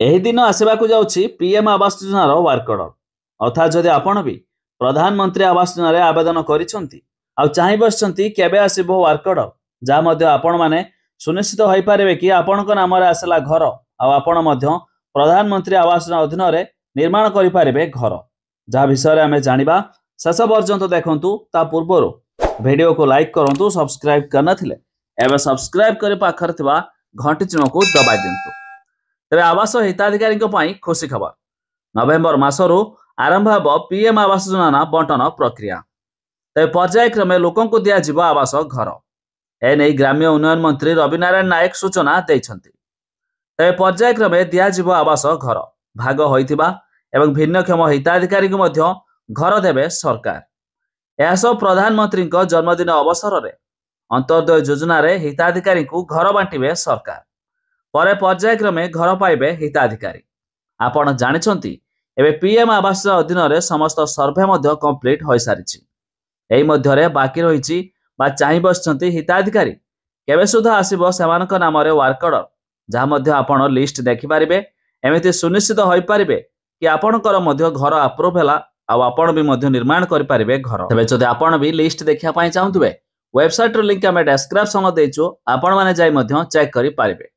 ଏହି ଦିନ ଆସିବାକୁ ଯାଉଛି ପିଏମ୍ ଆବାସ ଯୋଜନାର ୱାର୍କ ଅର୍ଡର। ଅର୍ଥାତ୍ ଯଦି ଆପଣ ବି ପ୍ରଧାନମନ୍ତ୍ରୀ ଆବାସ ଯୋଜନାରେ ଆବେଦନ କରିଛନ୍ତି ଆଉ ଚାହିଁ ବସିଛନ୍ତି କେବେ ଆସିବ ୱାର୍କ ଅର୍ଡର, ଯାହା ମଧ୍ୟ ଆପଣମାନେ ସୁନିଶ୍ଚିତ ହୋଇପାରିବେ କି ଆପଣଙ୍କ ନାମରେ ଆସିଲା ଘର ଆଉ ଆପଣ ମଧ୍ୟ ପ୍ରଧାନମନ୍ତ୍ରୀ ଆବାସ ଯୋଜନା ଅଧୀନରେ ନିର୍ମାଣ କରିପାରିବେ ଘର, ଯାହା ବିଷୟରେ ଆମେ ଜାଣିବା। ଶେଷ ପର୍ଯ୍ୟନ୍ତ ଦେଖନ୍ତୁ। ତା ପୂର୍ବରୁ ଭିଡ଼ିଓକୁ ଲାଇକ୍ କରନ୍ତୁ, ସବସ୍କ୍ରାଇବ୍ କରିନଥିଲେ ଏବେ ସବସ୍କ୍ରାଇବ୍ କରି ପାଖରେ ଥିବା ଘଣ୍ଟି ଚିହ୍ନକୁ ଦବାଇ ଦିଅନ୍ତୁ। ତେବେ ଆବାସ ହିତାଧିକାରୀ खुशी खबर, नवेम्बर मासरू आरंभ हो पीएम आवास योजना बंटन प्रक्रिया। तेज पर्यायक्रमे लोक दिज्व आवास घर। एने ग्राम्य उन्नयन मंत्री रवि नारायण नायक सूचना देते। तेज पर्यायक्रमे दिज्व आवास घर भाग होइथिबा एवं भिन्नक्षम हिताधिकारी घर देवे सरकार। यह प्रधानमंत्री जन्मदिन अवसर में अंत्योदय योजना हिताधिकारी घर बांटिबे सरकार। परे पर्यायक्रमे घर पाइबे हिताधिकारी। आपण जानिछंती एबे पीएम आवास अधीन रे समस्त सर्वे मध्य कंप्लीट हो सारिछि। एही मध्यरे बाकी रहिछि बा चाहि बसछंती हिताधिकारी केबे सुधा आसीबो सेमानक नाम रे वर्क ऑर्डर, जहा मध्य आपण लिस्ट देखि पारिबे। एमिति सुनिश्चित होई पारिबे कि आपणकर मध्य घर अप्रूव हैला आ आपण भी मध्य निर्माण करि पारिबे घर। तबे जदि आपण भी लिस्ट देखिया पई चाहुतबे वेबसाइट रो लिंक हमें डिस्क्रिप्शन में देइछु, आपण माने जाई मध्य चेक करि पारिबे।